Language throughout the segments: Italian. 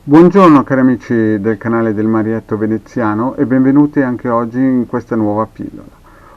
Buongiorno cari amici del canale del Marietto Veneziano e benvenuti anche oggi in questa nuova pillola.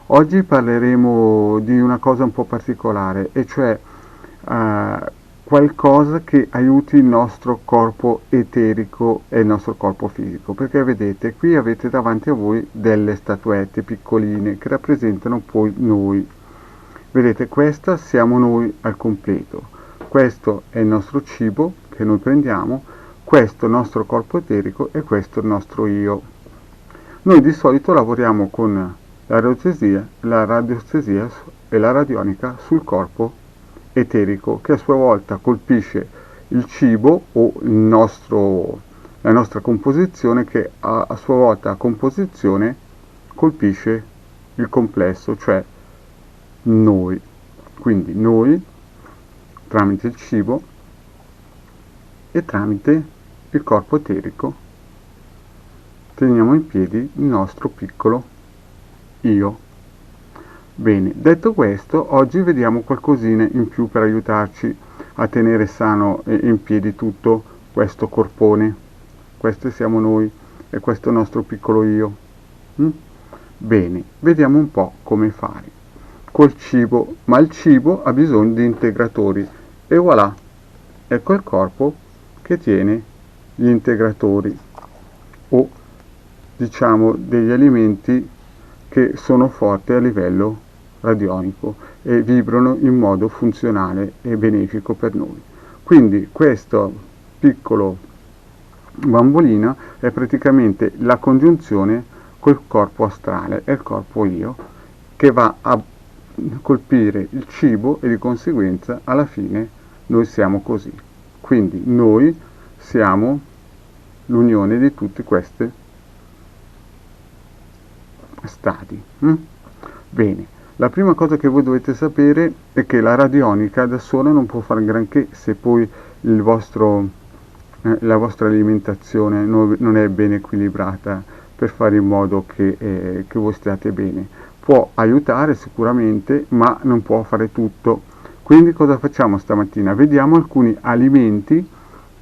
Oggi parleremo di una cosa un po' particolare, e cioè qualcosa che aiuti il nostro corpo eterico e il nostro corpo fisico, perché vedete, qui avete davanti a voi delle statuette piccoline che rappresentano poi noi. Vedete, questa siamo noi al completo. Questo è il nostro cibo che noi prendiamo, questo è il nostro corpo eterico e questo è il nostro io. Noi di solito lavoriamo con la radiostesia e la radionica sul corpo eterico, che a sua volta colpisce il cibo o la nostra composizione, che a sua volta a composizione colpisce il complesso, cioè noi. Quindi noi, tramite il cibo e tramite il corpo eterico, teniamo in piedi il nostro piccolo io. Bene, detto questo, oggi vediamo qualcosina in più per aiutarci a tenere sano e in piedi tutto questo corpone. Questo siamo noi e questo è il nostro piccolo io. Bene, vediamo un po' come fare col cibo, ma il cibo ha bisogno di integratori e voilà, ecco il corpo che tiene gli integratori, o diciamo degli alimenti che sono forti a livello radionico e vibrano in modo funzionale e benefico per noi. Quindi questo piccolo bambolino è praticamente la congiunzione col corpo astrale e il corpo io, che va a colpire il cibo e di conseguenza alla fine noi siamo così. Quindi noi siamo l'unione di tutti questi stati. Bene, la prima cosa che voi dovete sapere è che la radionica da sola non può fare granché se poi la vostra alimentazione non è ben equilibrata per fare in modo che voi stiate bene. Può aiutare sicuramente, ma non può fare tutto. Quindi cosa facciamo stamattina? Vediamo alcuni alimenti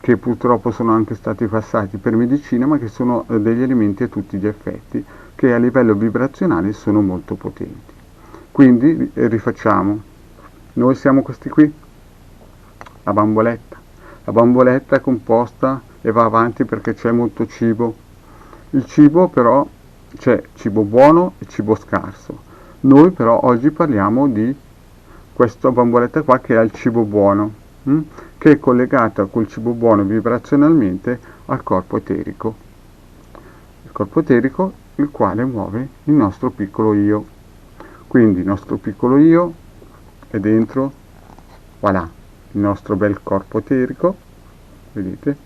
che purtroppo sono anche stati passati per medicina, ma che sono degli alimenti a tutti gli effetti, che a livello vibrazionale sono molto potenti. Quindi rifacciamo. Noi siamo questi qui, la bamboletta. La bamboletta è composta e va avanti perché c'è molto cibo. Il cibo però c'è cibo buono e cibo scarso. Noi però oggi parliamo di questa bamboletta qua che è il cibo buono, che è collegata col cibo buono vibrazionalmente al corpo eterico. Il corpo eterico, il quale muove il nostro piccolo io. Quindi il nostro piccolo io è dentro, voilà, il nostro bel corpo eterico, vedete?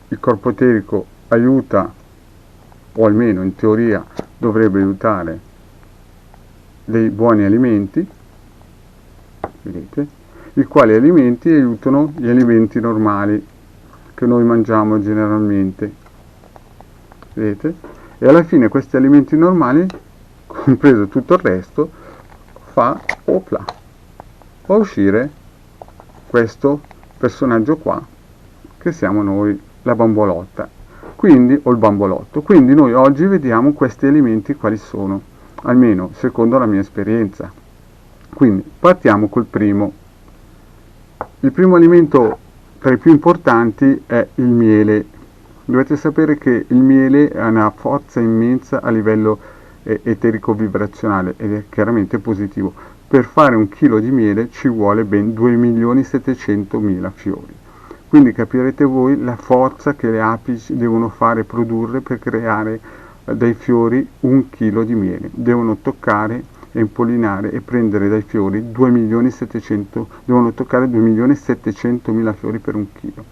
Il corpo eterico aiuta, o almeno in teoria dovrebbe aiutare, dei buoni alimenti, vedete? I quali alimenti aiutano gli alimenti normali che noi mangiamo generalmente, vedete? E alla fine questi alimenti normali, compreso tutto il resto, fa uscire questo personaggio qua che siamo noi, la bambolotta, quindi, o il bambolotto. Quindi noi oggi vediamo questi alimenti quali sono, almeno secondo la mia esperienza. Quindi partiamo col primo. Il primo alimento tra i più importanti è il miele. Dovete sapere che il miele ha una forza immensa a livello eterico-vibrazionale ed è chiaramente positivo. Per fare 1 chilo di miele ci vuole ben 2.700.000 fiori. Quindi capirete voi la forza che le api devono produrre per creare dai fiori 1 chilo di miele. Devono toccare e impollinare e prendere dai fiori 2.700.000, devono toccare 2.700.000 fiori per 1 chilo.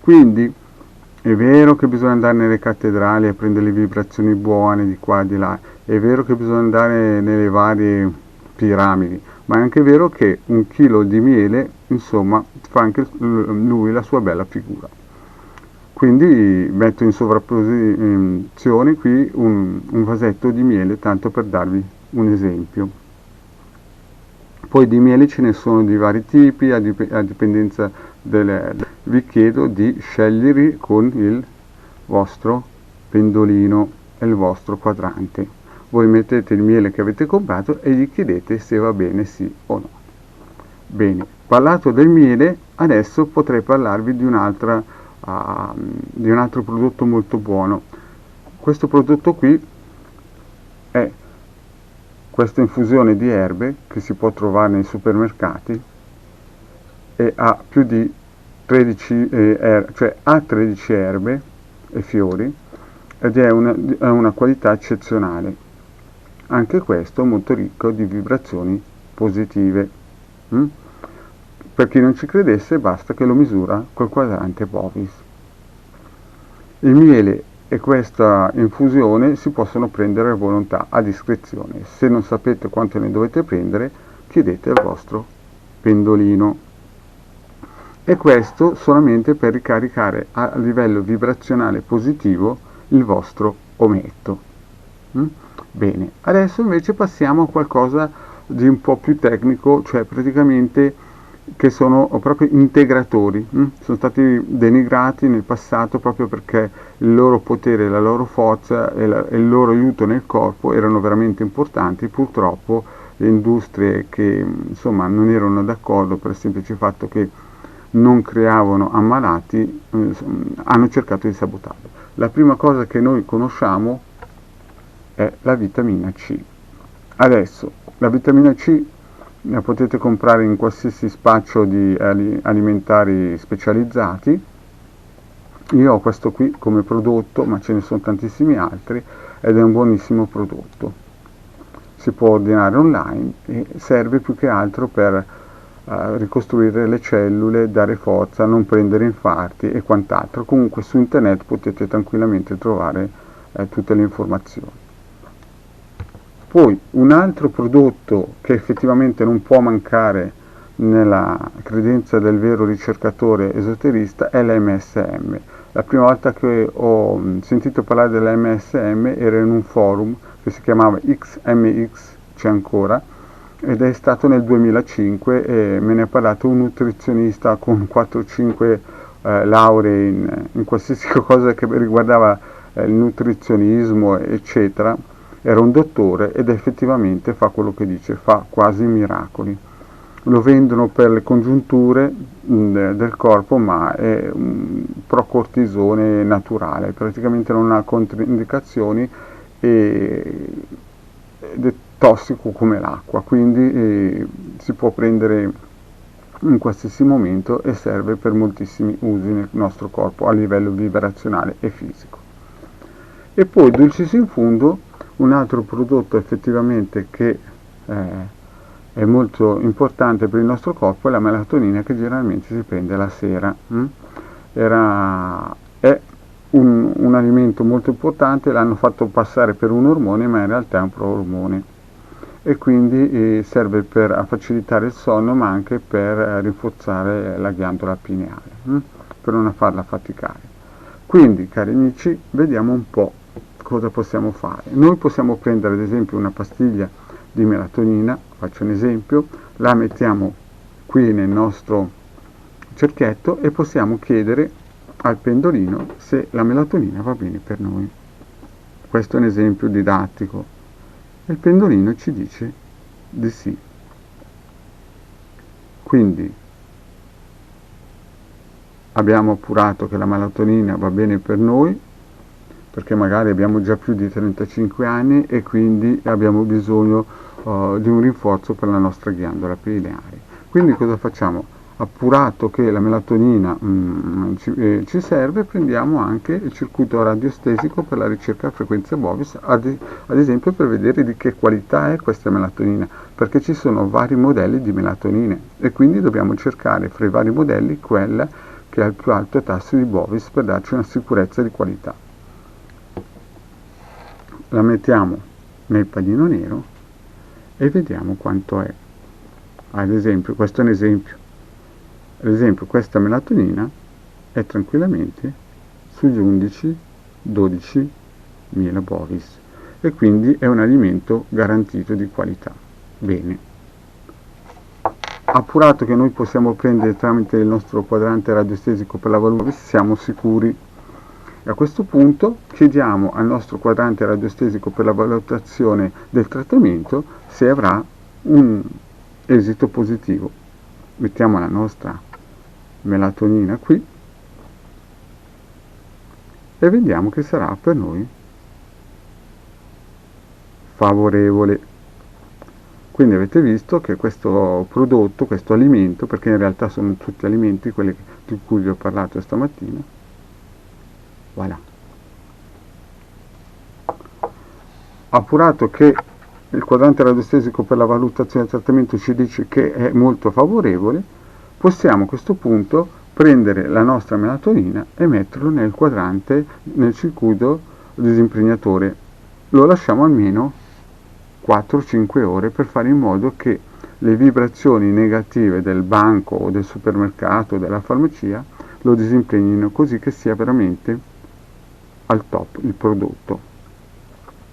Quindi è vero che bisogna andare nelle cattedrali a prendere le vibrazioni buone di qua e di là, è vero che bisogna andare nelle varie piramidi, ma è anche vero che 1 chilo di miele, insomma, fa anche lui la sua bella figura. Quindi metto in sovrapposizione qui un vasetto di miele, tanto per darvi un esempio. Poi di miele ce ne sono di vari tipi, a dipendenza vi chiedo di scegliere con il vostro pendolino e il vostro quadrante. Voi mettete il miele che avete comprato e gli chiedete se va bene sì o no. Bene, parlato del miele, adesso potrei parlarvi di un altro prodotto molto buono. Questo prodotto qui è questa infusione di erbe che si può trovare nei supermercati e ha più di 13 erbe e fiori ed è una qualità eccezionale. Anche questo molto ricco di vibrazioni positive. Per chi non ci credesse basta che lo misura col quadrante Bovis. Il miele e questa infusione si possono prendere a volontà, a discrezione. Se non sapete quanto ne dovete prendere, chiedete al vostro pendolino. E questo solamente per ricaricare a livello vibrazionale positivo il vostro ometto. Bene, adesso invece passiamo a qualcosa di un po' più tecnico, cioè praticamente che sono proprio integratori. Sono stati denigrati nel passato proprio perché il loro potere, la loro forza e il loro aiuto nel corpo erano veramente importanti. Purtroppo le industrie che insomma non erano d'accordo per il semplice fatto che non creavano ammalati hanno cercato di sabotarlo. La prima cosa che noi conosciamo è la vitamina C. Adesso la vitamina C la potete comprare in qualsiasi spaccio di alimentari specializzati. Io ho questo qui come prodotto, ma ce ne sono tantissimi altri ed è un buonissimo prodotto. Si può ordinare online e serve più che altro per ricostruire le cellule, dare forza, non prendere infarti e quant'altro. Comunque su internet potete tranquillamente trovare tutte le informazioni. Poi un altro prodotto che effettivamente non può mancare nella credenza del vero ricercatore esoterista è l'MSM. La prima volta che ho sentito parlare dell'MSM era in un forum che si chiamava XMX, c'è ancora, ed è stato nel 2005 e me ne ha parlato un nutrizionista con 4-5 lauree in qualsiasi cosa che riguardava il nutrizionismo, eccetera. Era un dottore ed effettivamente fa quello che dice, fa quasi miracoli. Lo vendono per le congiunture del corpo, ma è un procortisone naturale, praticamente non ha controindicazioni ed è tossico come l'acqua, quindi si può prendere in qualsiasi momento e serve per moltissimi usi nel nostro corpo a livello vibrazionale e fisico. E poi, dulcis in fundo, un altro prodotto effettivamente che è molto importante per il nostro corpo è la melatonina, che generalmente si prende la sera. È un alimento molto importante, l'hanno fatto passare per un ormone, ma in realtà è un proormone e quindi serve per facilitare il sonno, ma anche per rinforzare la ghiandola pineale, per non farla faticare. Quindi, cari amici, vediamo un po' cosa possiamo fare. Noi possiamo prendere ad esempio una pastiglia di melatonina, faccio un esempio, la mettiamo qui nel nostro cerchietto e possiamo chiedere al pendolino se la melatonina va bene per noi. Questo è un esempio didattico. Il pendolino ci dice di sì. Quindi abbiamo appurato che la melatonina va bene per noi, perché magari abbiamo già più di 35 anni e quindi abbiamo bisogno di un rinforzo per la nostra ghiandola pineale. Quindi cosa facciamo? Appurato che la melatonina ci serve, prendiamo anche il circuito radiostesico per la ricerca a frequenza Bovis, ad esempio per vedere di che qualità è questa melatonina, perché ci sono vari modelli di melatonine e quindi dobbiamo cercare fra i vari modelli quella che ha il più alto tasso di Bovis per darci una sicurezza di qualità. La mettiamo nel panino nero e vediamo quanto è. Ad esempio, questo è un esempio. Ad esempio, questa melatonina è tranquillamente sugli 11-12 mila Bovis e quindi è un alimento garantito di qualità. Bene. appurato che noi possiamo prendere tramite il nostro quadrante radiostesico per la valutazione, siamo sicuri. E a questo punto chiediamo al nostro quadrante radiostesico per la valutazione del trattamento se avrà un esito positivo. Mettiamo la nostra melatonina qui e vediamo che sarà per noi favorevole. Quindi avete visto che questo prodotto, questo alimento, perché in realtà sono tutti alimenti, quelli di cui vi ho parlato stamattina, voilà. Appurato che il quadrante radiostesico per la valutazione del trattamento ci dice che è molto favorevole, possiamo a questo punto prendere la nostra melatonina e metterlo nel quadrante, nel circuito disimpregnatore. Lo lasciamo almeno 4-5 ore per fare in modo che le vibrazioni negative del banco o del supermercato o della farmacia lo disimpregnino, così che sia veramente al top il prodotto.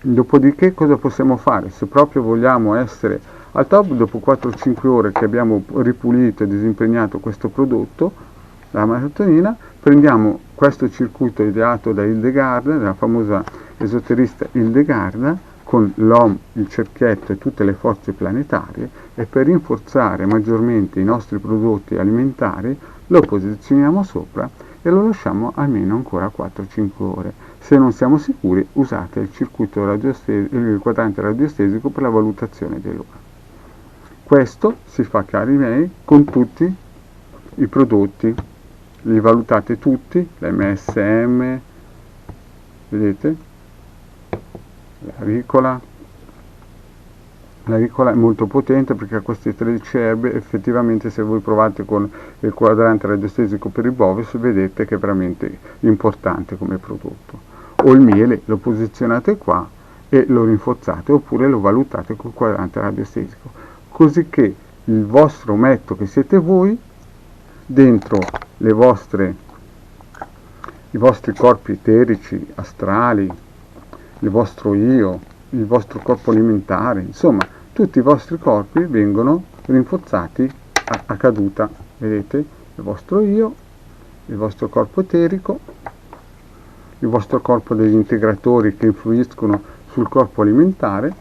Dopodiché cosa possiamo fare? Se proprio vogliamo essere al top, dopo 4-5 ore che abbiamo ripulito e disimpregnato questo prodotto, la melatonina, prendiamo questo circuito ideato da Hildegard, della famosa esoterista Hildegard, con l'Om, il cerchietto e tutte le forze planetarie, e per rinforzare maggiormente i nostri prodotti alimentari lo posizioniamo sopra e lo lasciamo almeno ancora 4-5 ore. Se non siamo sicuri, usate il circuito il quadrante radiostesico per la valutazione dell'ora. Questo si fa, cari miei, con tutti i prodotti. Li valutate tutti, l'MSM, vedete? La ricola è molto potente perché ha queste 13 erbe. Effettivamente se voi provate con il quadrante radiostesico per il bovis vedete che è veramente importante come prodotto. O il miele lo posizionate qua e lo rinforzate, oppure lo valutate col quadrante radiostesico, così che il vostro metto che siete voi, dentro i vostri corpi eterici, astrali, il vostro io, il vostro corpo alimentare, insomma tutti i vostri corpi vengono rinforzati a caduta. Vedete? Il vostro io, il vostro corpo eterico, il vostro corpo degli integratori che influiscono sul corpo alimentare,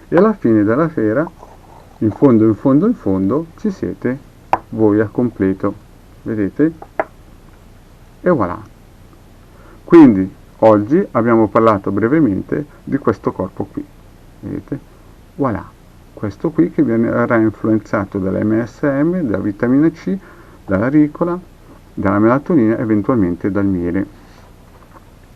e alla fine della fiera, in fondo, ci siete voi a completo. Vedete? E voilà. Quindi oggi abbiamo parlato brevemente di questo corpo qui, vedete? Voilà, questo qui che verrà influenzato dall'MSM, dalla vitamina C, dalla ricola, dalla melatonina, eventualmente dal miele.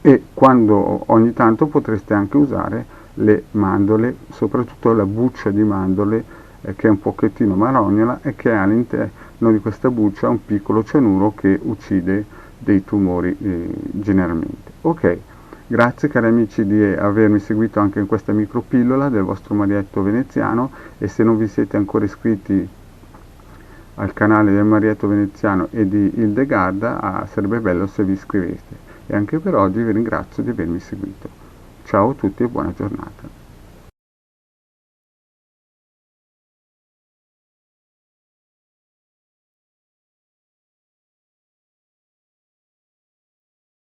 E quando ogni tanto potreste anche usare le mandorle, soprattutto la buccia di mandorle, che è un pochettino marognola e che all'interno di questa buccia un piccolo cianuro che uccide dei tumori generalmente. Ok, grazie cari amici di avermi seguito anche in questa micropillola del vostro Marietto Veneziano, e se non vi siete ancora iscritti al canale del Marietto Veneziano e di Hildegard, sarebbe bello se vi iscriveste. E anche per oggi vi ringrazio di avermi seguito. Ciao a tutti e buona giornata.